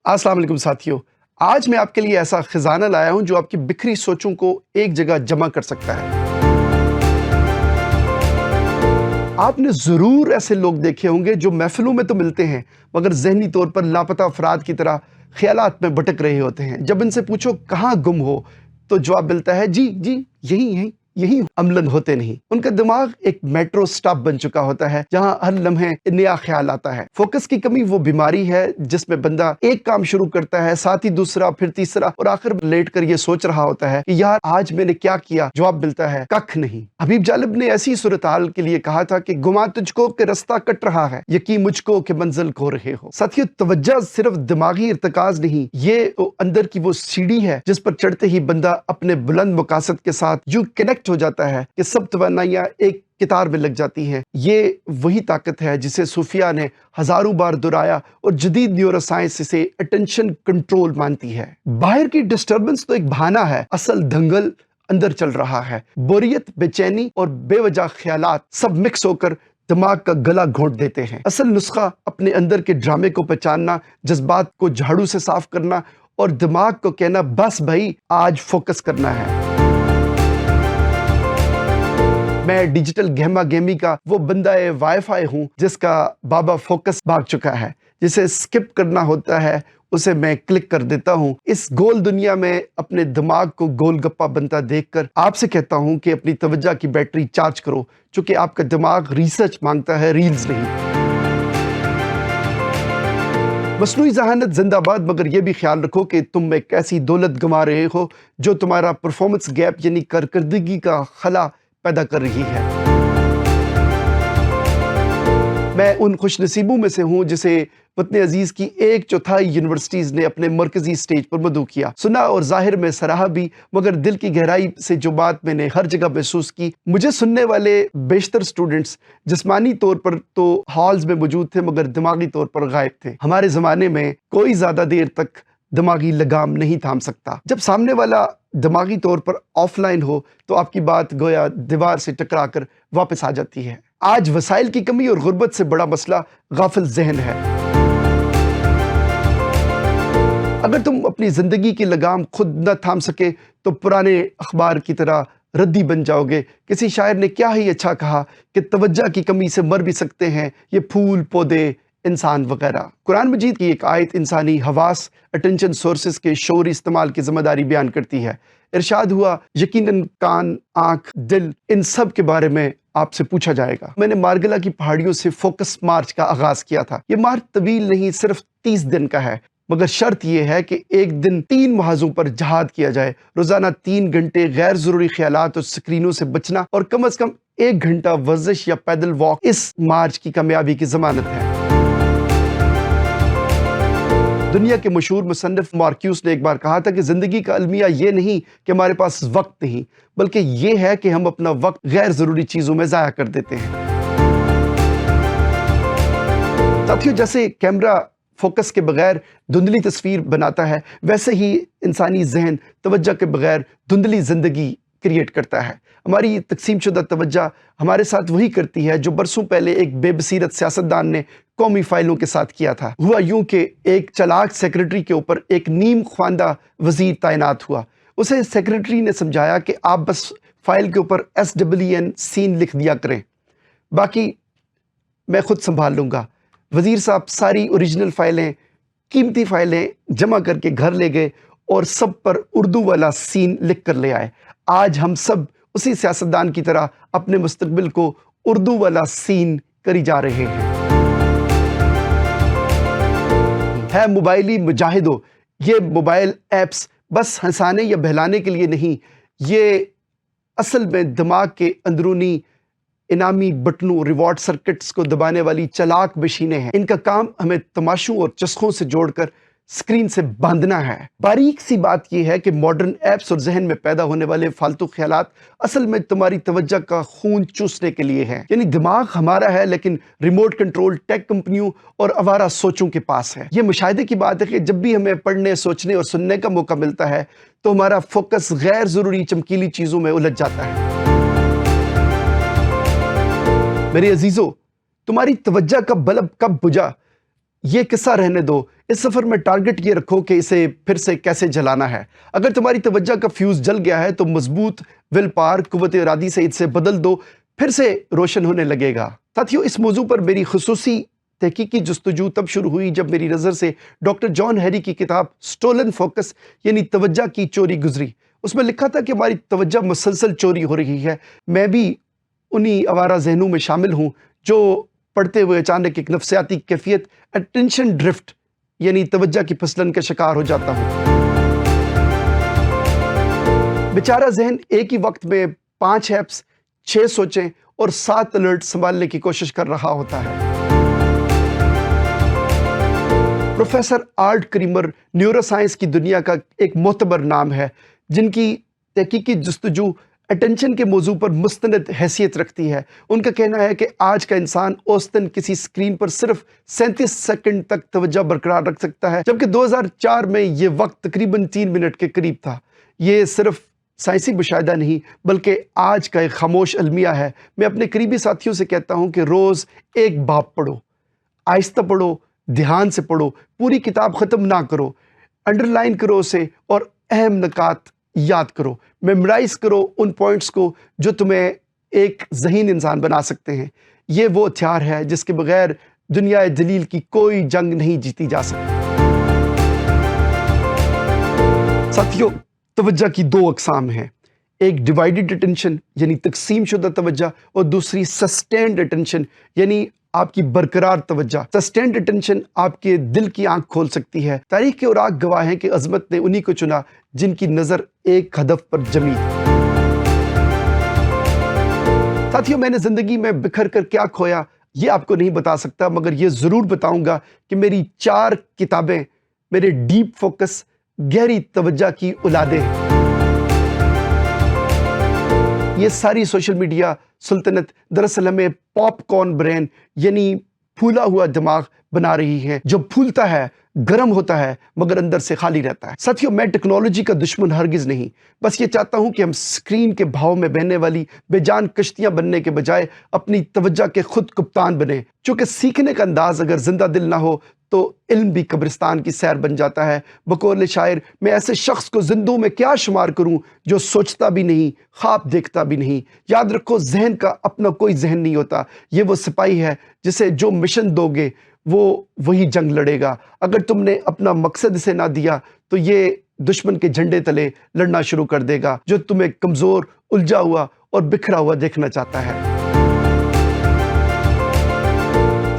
अस्सलाम वालेकुम साथियों, आज मैं आपके लिए ऐसा खजाना लाया हूं जो आपकी बिखरी सोचों को एक जगह जमा कर सकता है। आपने जरूर ऐसे लोग देखे होंगे जो महफिलों में तो मिलते हैं मगर जहनी तौर पर लापता अफराद की तरह ख्यालात में भटक रहे होते हैं। जब इनसे पूछो कहाँ गुम हो तो जवाब मिलता है जी जी यही यही यही अमलन होते नहीं। उनका दिमाग एक मेट्रो स्टॉप बन चुका होता है जहां हर लम्हे नया ख्याल आता है। फोकस की कमी वो बीमारी है जिसमें बंदा एक काम शुरू करता है, साथ ही दूसरा, फिर तीसरा और आखिर में लेट कर ये सोच रहा होता है कि यार आज मैंने क्या किया। जवाब मिलता है कख नहीं। हबीब जालिब ने ऐसी सूरत हाल के लिए कहा था कि गुमा तुझको कि रास्ता कट रहा है, यकीन मुझको कि मंजिल खो रहे हो। साथियों, तवज्जो सिर्फ दिमागी इर्तिकाज नहीं, ये अंदर की वो सीढ़ी है जिस पर चढ़ते ही बंदा अपने बुलंद मकासद के साथ यूं कनेक्ट हो जाता है कि सब तवन्नाइयां एक कितार में लग जाती हैं। ये वही ताकत है जिसे सूफिया ने हजारों बार दोहराया और जदीद न्यूरोसाइंस इसे अटेंशन कंट्रोल मानती है। बाहर की डिस्टर्बेंस तो एक बहाना है, असल दंगल अंदर चल रहा है। बोरियत, बेचैनी और बेवजह ख्यालात सब मिक्स होकर दिमाग का गला घोंट देते हैं। असल नुस्खा अपने अंदर के ड्रामे को पहचानना, जज्बात को झाड़ू से साफ करना और दिमाग को कहना बस भाई आज फोकस करना है। मैं डिजिटल गहमा गेमी का वो बंदा वाईफाई हूं जिसका बाबा फोकस भाग चुका है। जिसे स्किप करना होता है उसे मैं क्लिक कर देता हूं। इस गोल दुनिया में अपने दिमाग को गोलगप्पा बनता देखकर आपसे कहता हूं कि अपनी तवज्जो की बैटरी चार्ज करो, क्योंकि आपका दिमाग रिसर्च मांगता है, रील्स नहीं। मसनूई ज़हानत जिंदाबाद, मगर यह भी ख्याल रखो कि तुम एक ऐसी दौलत गंवा रहे हो जो तुम्हारा परफॉर्मेंस गैप यानी कारकर्दगी का खला पैदा कर रही है। मैं उन खुशनसीबों में से हूं जिसे वतन अजीज की 1/4 यूनिवर्सिटीज ने अपने मरकजी स्टेज पर मदऊ किया। सुना और जाहिर में सराहा भी, मगर दिल की गहराई से जो बात मैंने हर जगह महसूस की, मुझे सुनने वाले बेशतर स्टूडेंट्स जिस्मानी तौर पर तो हॉल्स में मौजूद थे मगर दिमागी तौर पर गायब थे। हमारे जमाने में कोई ज्यादा देर तक दिमागी लगाम नहीं थाम सकता। जब सामने वाला दिमागी तौर पर ऑफलाइन हो तो आपकी बात गोया दीवार से टकराकर वापस आ जाती है। आज वसाइल की कमी और गुर्बत से बड़ा मसला गाफिल जहन है। अगर तुम अपनी जिंदगी की लगाम खुद न थाम सके तो पुराने अखबार की तरह रद्दी बन जाओगे। किसी शायर ने क्या ही अच्छा कहा कि तवज्जो की कमी से मर भी सकते हैं ये फूल, पौधे, इंसान वगैरह। कुरान मजीद की एक आयत इंसानी हवास, अटेंशन सोर्सेस के शौरी इस्तेमाल की जिम्मेदारी बयान करती है। इरशाद हुआ यकीनन कान, आंख, दिल, इन सब के बारे में आपसे पूछा जाएगा। मैंने मार्गला की पहाड़ियों से फोकस मार्च का आगाज किया था। ये मार्च तवील नहीं, सिर्फ 30 दिन का है, मगर शर्त यह है कि एक दिन 3 महाजों पर जहाद किया जाए। रोजाना 3 घंटे गैर जरूरी ख्यालात और स्क्रीनों से बचना और कम से कम 1 घंटा वर्जिश या पैदल वॉक इस मार्च की कामयाबी की जमानत है। दुनिया के मशहूर मुसन्निफ मार्क्यूस ने एक बार कहा था कि जिंदगी का अलमिया ये नहीं कि हमारे पास वक्त नहीं, बल्कि ये है कि हम अपना वक्त गैर जरूरी चीजों में जाया कर देते हैं। साथियों, जैसे कैमरा फोकस के बगैर धुंधली तस्वीर बनाता है, वैसे ही इंसानी जहन तवज्जो के बगैर धुंधली जिंदगी क्रिएट करता है। हमारी तकसीम शुदा तवज्जो हमारे साथ वही करती है जो बरसों पहले एक बेबसीरत सियासतदान ने कौमी फाइलों के साथ किया था। हुआ यूं कि एक चालाक सेक्रेटरी के ऊपर एक नीम ख्वांदा वजीर तैनात हुआ। उसे सेक्रेटरी ने समझाया कि आप बस फाइल के ऊपर SWN सीन लिख दिया करें, बाकी मैं खुद संभाल लूंगा। वजीर साहब सारी ओरिजिनल फाइलें, कीमती फाइलें जमा करके घर ले गए और सब पर उर्दू वाला सीन लिख कर ले आए। आज हम सब उसी सियासतदान की तरह अपने मुस्तकबिल को उर्दू वाला सीन करी जा रहे हैं। है मोबाइली मुजाहिदो, ये मोबाइल ऐप्स बस हंसाने या बहलाने के लिए नहीं, ये असल में दिमाग के अंदरूनी इनामी बटनों, रिवॉर्ड सर्किट्स को दबाने वाली चालाक मशीनें हैं। इनका काम हमें तमाशों और चस्कों से जोड़कर स्क्रीन से बांधना है। बारीक सी बात यह है कि मॉडर्न ऐप्स और जहन में पैदा होने वाले फालतू ख्यालात असल में तुम्हारी तवज्जो का खून चूसने के लिए है। यानी दिमाग हमारा है लेकिन रिमोट कंट्रोल टेक कंपनियों और आवारा सोचों के पास है। यह मुशाहिदे की बात है कि जब भी हमें पढ़ने, सोचने और सुनने का मौका मिलता है तो हमारा फोकस गैर जरूरी चमकीली चीजों में उलझ जाता है। मेरे अजीजों, तुम्हारी तवज्जो का बल्ब कब बुझा ये किस्सा रहने दो, इस सफ़र में टारगेट ये रखो कि इसे फिर से कैसे जलाना है। अगर तुम्हारी तवज्जो का फ्यूज़ जल गया है तो मजबूत विल पावर, कुव्वत इरादी से इसे बदल दो, फिर से रोशन होने लगेगा। साथियों, इस मौजू पर मेरी खुसूसी तहकीकी जस्तजू तब शुरू हुई जब मेरी नज़र से डॉक्टर जॉन हैरी की किताब स्टोलन फोकस यानी तवज्जो की चोरी गुजरी। उसमें लिखा था कि हमारी तवज्जो मुसलसल चोरी हो रही है। मैं भी उन्हीं आवारा जहनों में शामिल हूँ जो पढ़ते हुए अचानक एक नफ्सियाती कैफियत अटेंशन ड्रिफ्ट यानी तवज्जो की फिसलन का शिकार हो जाता हूँ। बेचारा जहन एक ही वक्त में 5 ऐप्स, 6 सोचें और 7 अलर्ट संभालने की कोशिश कर रहा होता है। प्रोफेसर आर्ट क्रीमर न्यूरोसाइंस की दुनिया का एक मोतबर नाम है, जिनकी तहकीकी जस्तजू अटेंशन के मौजू पर मुस्तनद हैसियत रखती है। उनका कहना है कि आज का इंसान औसतन किसी स्क्रीन पर सिर्फ 37 सेकंड तक तवज्जो बरकरार रख सकता है, जबकि 2004 में ये वक्त तकरीबन 3 मिनट के करीब था। ये सिर्फ साइंसी मुशाहिदा नहीं बल्कि आज का एक खामोश अलमिया है। मैं अपने करीबी साथियों से कहता हूँ कि रोज़ एक बाब पढ़ो, आहिस्ता पढ़ो, ध्यान से पढ़ो, पूरी किताब ख़त्म ना करो, अंडरलाइन करो उसे और अहम नकात याद करो, मेमोराइज करो उन पॉइंट्स को जो तुम्हें एक ज़हीन इंसान बना सकते हैं। ये वो हथियार है जिसके बगैर दुनिया जलील की कोई जंग नहीं जीती जा सकती। साथियों, तवज्जो की 2 अक़साम हैं, एक डिवाइडेड अटेंशन यानी तकसीम शुदा तवज्जो और दूसरी सस्टेन्ड अटेंशन यानी आपकी बरकरार तवज्जो। सस्टेन्ड अटेंशन आपके दिल की आंख खोल सकती है। तारीख के औराक गवाह हैं कि अज़मत ने उन्हीं को चुना जिनकी नज़र एक हदफ पर जमी। साथियों, मैंने ज़िंदगी में बिखर कर क्या खोया ये आपको नहीं बता सकता, मगर ये ज़रूर बताऊंगा कि मेरी 4 किताबें मेरे डीप फोकस, गहरी तवज्जो की औलादें हैं। ये सारी सोशल मीडिया सुल्तनत दरअसल हमें पॉपकॉर्न ब्रेन यानी फूला हुआ दिमाग बना रही है, जो फूलता है, गर्म होता है मगर अंदर से खाली रहता है। साथियों, मैं टेक्नोलॉजी का दुश्मन हरगिज़ नहीं, बस ये चाहता हूं कि हम स्क्रीन के भाव में बहने वाली बेजान कश्तियां बनने के बजाय अपनी तवज्जो के खुद कप्तान बने। चूंकि सीखने का अंदाज अगर जिंदा दिल ना हो तो इल्म भी कब्रिस्तान की सैर बन जाता है। बकौल शायर, मैं ऐसे शख्स को जिंदों में क्या शुमार करूं जो सोचता भी नहीं, ख्वाब देखता भी नहीं। याद रखो, जहन का अपना कोई जहन नहीं होता। ये वो सिपाही है जिसे जो मिशन दोगे वो वही जंग लड़ेगा। अगर तुमने अपना मकसद इसे ना दिया तो ये दुश्मन के झंडे तले लड़ना शुरू कर देगा, जो तुम्हें कमज़ोर, उलझा हुआ और बिखरा हुआ देखना चाहता है।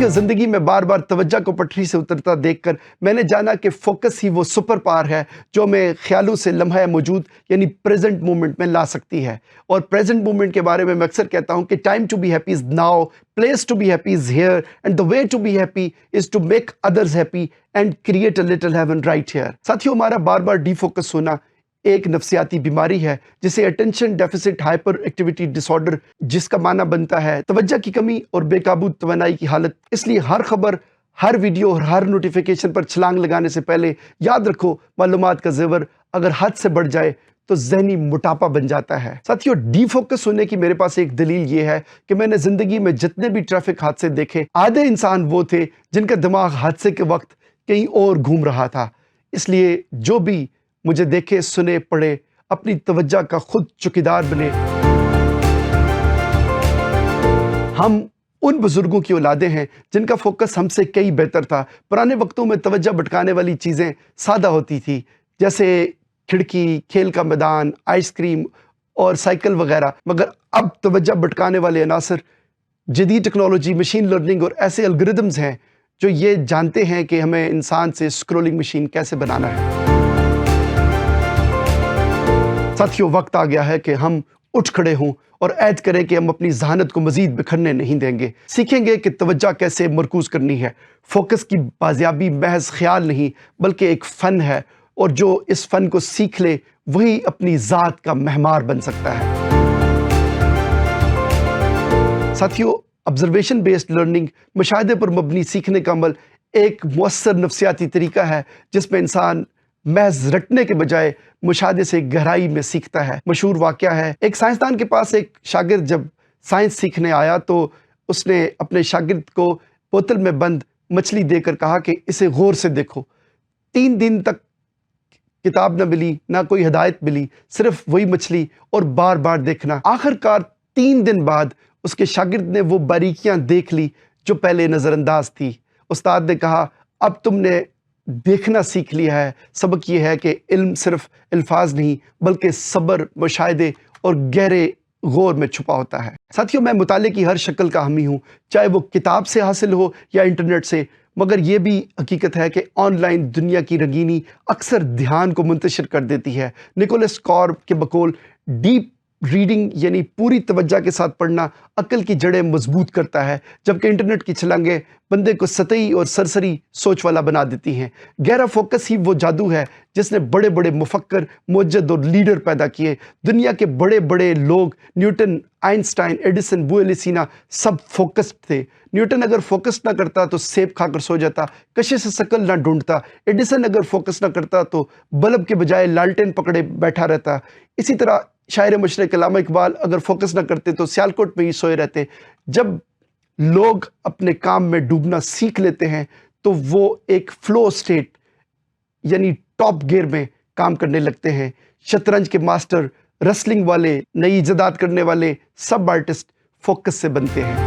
जिंदगी में बार बार तवज्जो को पटरी से उतरता देखकर मैंने जाना कि फोकस ही वो सुपर पावर है जो हमें ख्यालों से लम्हा मौजूद यानी प्रेजेंट मोमेंट में ला सकती है। और प्रेजेंट मोमेंट के बारे में मैं अक्सर कहता हूं कि time to be happy is now, place to be happy is here and the way to be happy is to make others happy and create a little heaven right here. साथियों, हमारा बार बार डिफोकस होना एक नफ्सियाती बीमारी है जिसे attention deficit hyper activity disorder, जिसका माना बनता है तवज्जो की कमी और बेकाबू तवानाई की हालत। इसलिए हर खबर, हर वीडियो और हर नोटिफिकेशन पर छलांग लगाने से पहले याद रखो, मालूमात का जेवर अगर हद से बढ़ जाए तो ज़हनी मोटापा बन जाता है। साथियों, डीफोकस होने की मेरे पास एक दलील ये है कि मैंने जिंदगी में जितने भी ट्रैफिक हादसे देखे, आधे इंसान वो थे जिनका दिमाग हादसे के वक्त कहीं और घूम रहा था। इसलिए जो भी मुझे देखे, सुने, पढ़े, अपनी तवज्जो का खुद चौकीदार बने। हम उन बुजुर्गों की औलादें हैं जिनका फोकस हमसे कई बेहतर था। पुराने वक्तों में तवज्जो भटकाने वाली चीज़ें सादा होती थी, जैसे खिड़की, खेल का मैदान, आइसक्रीम और साइकिल वगैरह। मगर अब तवज्जो भटकाने वाले अनासर जदीद टेक्नोलॉजी, मशीन लर्निंग और ऐसे एल्गोरिदम्स हैं जो ये जानते हैं कि हमें इंसान से स्क्रोलिंग मशीन कैसे बनाना है। साथियों, वक्त आ गया है कि हम उठ खड़े हों और ऐद करें कि हम अपनी जहानत को मजीद बिखरने नहीं देंगे। सीखेंगे कि तवज्जो कैसे मरकूज करनी है। फोकस की बाजियाबी महज ख्याल नहीं बल्कि एक फ़न है, और जो इस फ़न को सीख ले वही अपनी ज़ात का महमार बन सकता है। साथियों, ऑब्जर्वेशन बेस्ड लर्निंग, मुशाहिदे पर मबनी सीखने का अमल एक मुअस्सर नफ्सियाती तरीका है जिसमें इंसान महज रटने के बजाय मुशाहिदे से गहराई में सीखता है। मशहूर वाक़या है, एक साइंसदान के पास एक शागिर्द जब साइंस सीखने आया तो उसने अपने शागिर्द को बोतल में बंद मछली देकर कहा कि इसे गौर से देखो। 3 दिन तक किताब न मिली, ना कोई हिदायत मिली, सिर्फ वही मछली और बार बार देखना। आखिरकार 3 दिन बाद उसके शागिर्द ने वो बारीकियां देख ली जो पहले नज़रअंदाज थी। उस्ताद ने कहा, अब तुमने देखना सीख लिया है। सबक ये है कि इल्म सिर्फ अल्फाज नहीं बल्कि सब्र, मुशाहिदे और गहरे गौर में छुपा होता है। साथियों, मैं मुताले की हर शक्ल का हामी हूँ, चाहे वो किताब से हासिल हो या इंटरनेट से, मगर ये भी हकीकत है कि ऑनलाइन दुनिया की रंगीनी अक्सर ध्यान को मुंतशिर कर देती है। निकोलस कॉर्ब के बकौल डीप रीडिंग यानी पूरी तवज्जो के साथ पढ़ना अक्ल की जड़ें मजबूत करता है, जबकि इंटरनेट की छलांगें बंदे को सतही और सरसरी सोच वाला बना देती हैं। गहरा फोकस ही वो जादू है जिसने बड़े बड़े मुफक्कर, मुज्जद और लीडर पैदा किए। दुनिया के बड़े बड़े लोग, न्यूटन, आइंस्टाइन, एडिसन, बुएलिसीना, सब फोकस्ड थे। न्यूटन अगर फोकस ना करता तो सेब खाकर सो जाता, कशिश से शकल ना ढूंढता। एडिसन अगर फोकस ना करता तो बल्ब के बजाय लालटेन पकड़े बैठा रहता। इसी तरह शायर मशरक़ अल्लामा इकबाल अगर फोकस ना करते तो सियालकोट में ही सोए रहते। जब लोग अपने काम में डूबना सीख लेते हैं तो वो एक फ्लो स्टेट यानी टॉप गियर में काम करने लगते हैं। शतरंज के मास्टर, रेसलिंग वाले, नई इजादात करने वाले, सब आर्टिस्ट फोकस से बनते हैं।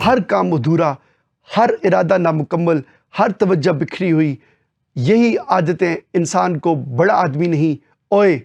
हर काम अधूरा, हर इरादा नामुकम्मल, हर तवज्जो बिखरी हुई, यही आदतें इंसान को बड़ा आदमी नहीं, ओए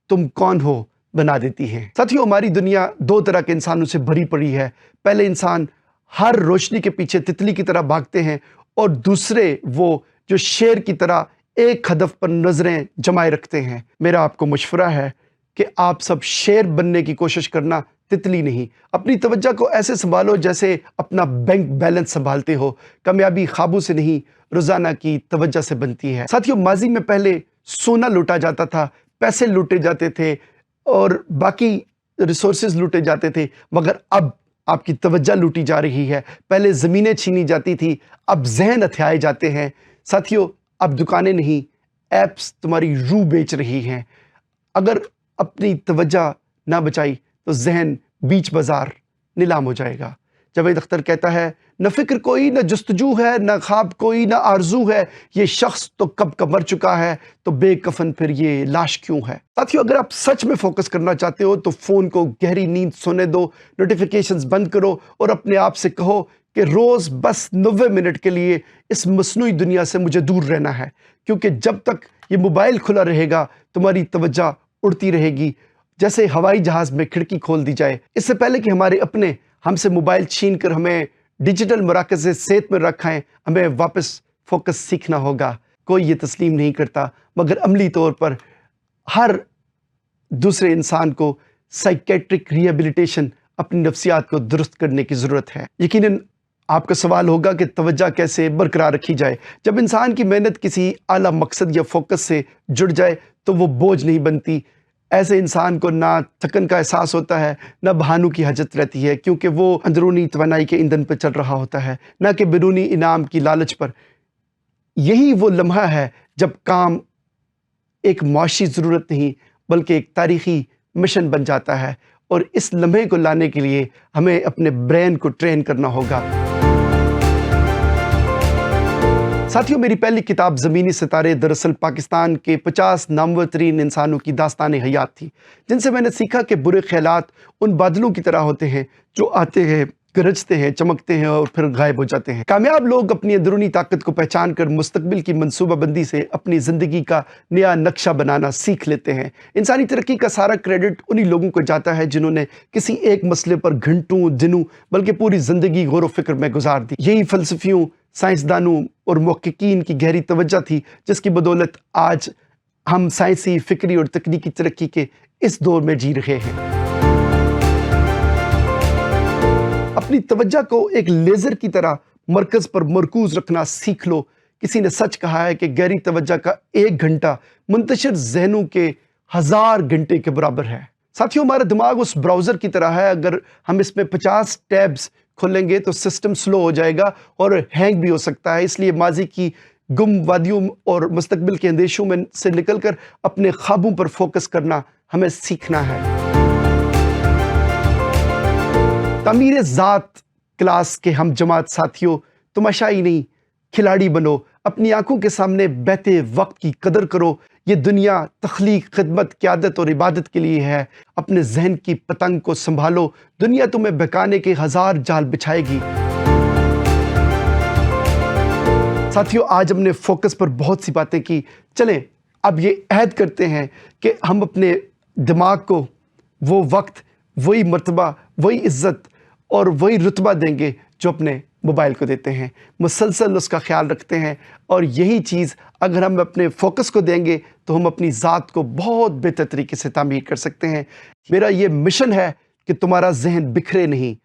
तुम कौन हो बना देती हैं। साथियों, हमारी दुनिया 2 तरह के इंसानों से भरी पड़ी है। पहले इंसान हर रोशनी के पीछे तितली की तरह भागते हैं, और दूसरे वो जो शेर की तरह एक हदफ पर नजरें जमाए रखते हैं। मेरा आपको मशवरा है कि आप सब शेर बनने की कोशिश करना, तितली नहीं। अपनी तवज्जो को ऐसे संभालो जैसे अपना बैंक बैलेंस संभालते हो। कामयाबी ख्वाबों से नहीं, रोजाना की तवज्जो से बनती है। साथियों, माजी में पहले सोना लूटा जाता था, पैसे लूटे जाते थे और बाकी रिसोर्सेज लूटे जाते थे, मगर अब आपकी तवज्जो लूटी जा रही है। पहले ज़मीनें छीनी जाती थी, अब जहन हथियाए जाते हैं। साथियों, अब दुकानें नहीं, ऐप्स तुम्हारी रूह बेच रही हैं। अगर अपनी तवज्जो ना बचाई तो जहन बीच बाजार नीलाम हो जाएगा। जावेद अख्तर कहता है, न फिक्र कोई, न जुस्तजू है, न ख्वाब कोई, न आरजू है, ये शख्स तो कब का मर चुका है, तो बेकफन फिर ये लाश क्यों है। साथियों, अगर आप सच में फोकस करना चाहते हो तो फोन को गहरी नींद सोने दो, नोटिफिकेशंस बंद करो और अपने आप से कहो कि रोज बस 90 मिनट के लिए इस मसनूई दुनिया से मुझे दूर रहना है, क्योंकि जब तक ये मोबाइल खुला रहेगा तुम्हारी तवज्जो उड़ती रहेगी, जैसे हवाई जहाज में खिड़की खोल दी जाए। इससे पहले कि हमारे अपने हमसे मोबाइल छीन कर हमें डिजिटल मराकज़ सेहत में रखाएं, हमें वापस फोकस सीखना होगा। कोई ये तस्लीम नहीं करता, मगर अमली तौर पर हर दूसरे इंसान को साइकेट्रिक रिहेबिलिटेशन, अपनी नफ्सियात को दुरुस्त करने की ज़रूरत है। यकीनन आपका सवाल होगा कि तवज्जो कैसे बरकरार रखी जाए। जब इंसान की मेहनत किसी आला मकसद या फोकस से जुड़ जाए तो वो बोझ नहीं बनती। ऐसे इंसान को ना थकन का एहसास होता है, ना बहानों की हजत रहती है, क्योंकि वो अंदरूनी तवानाई के ईंधन पर चल रहा होता है, ना कि बैरूनी इनाम की लालच पर। यही वो लम्हा है जब काम एक मुआशी ज़रूरत नहीं बल्कि एक तारीख़ी मिशन बन जाता है, और इस लम्हे को लाने के लिए हमें अपने ब्रेन को ट्रेन करना होगा। साथियों, मेरी पहली किताब ज़मीनी सितारे दरअसल पाकिस्तान के 50 नामवर तरीन इंसानों की दास्तान हयात थी, जिनसे मैंने सीखा कि बुरे ख्यालात उन बादलों की तरह होते हैं जो आते हैं, गरजते हैं, चमकते हैं और फिर गायब हो जाते हैं। कामयाब लोग अपनी अंदरूनी ताकत को पहचान कर मुस्तकबिल की मंसूबाबंदी से अपनी ज़िंदगी का नया नक्शा बनाना सीख लेते हैं। इंसानी तरक्की का सारा क्रेडिट उन्हीं लोगों को जाता है जिन्होंने किसी एक मसले पर घंटों, दिनों बल्कि पूरी ज़िंदगी गौर व फिक्र में गुजार दी। यही फ़लसफियों, साइंसदानों और मुहक्किकीन की गहरी तवज्जो थी जिसकी बदौलत आज हम साइंसी, फ़िक्री और तकनीकी तरक्की के इस दौर में जी रहे हैं। अपनी तवज्जो को एक लेज़र की तरह मरकज़ पर मरकूज़ रखना सीख लो। किसी ने सच कहा है कि गहरी तवज्जो का 1 घंटा मुंतशिर ज़हनों के 1000 घंटे के बराबर है। साथियों, हमारा दिमाग उस ब्राउज़र की तरह है, अगर हम इसमें 50 टैब्स खोलेंगे तो सिस्टम स्लो हो जाएगा और हैंग भी हो सकता है। इसलिए माजी की गुम वादियों और मुस्तकबिल के अंदेशों में से निकलकर अपने ख्वाबों पर फोकस करना हमें सीखना है। तामीर ज़ात क्लास के हम जमात साथियों, तमाशाई नहीं, खिलाड़ी बनो, अपनी आंखों के सामने बहते वक्त की कदर करो। ये दुनिया तख्लीक, खिदमत, क़यादत और इबादत के लिए है। अपने जहन की पतंग को संभालो, दुनिया तुम्हें बहकाने के 1000 जाल बिछाएगी। साथियों, आज हमने फोकस पर बहुत सी बातें की। चलें अब ये अहद करते हैं कि हम अपने दिमाग को वो वक्त, वही मर्तबा, वही इज़्ज़त और वही रुतबा देंगे जो अपने मोबाइल को देते हैं। मुसलसल उसका ख्याल रखते हैं, और यही चीज़ अगर हम अपने फोकस को देंगे तो हम अपनी ज़ात को बहुत बेहतर तरीके से तामीर कर सकते हैं। मेरा ये मिशन है कि तुम्हारा जहन बिखरे नहीं,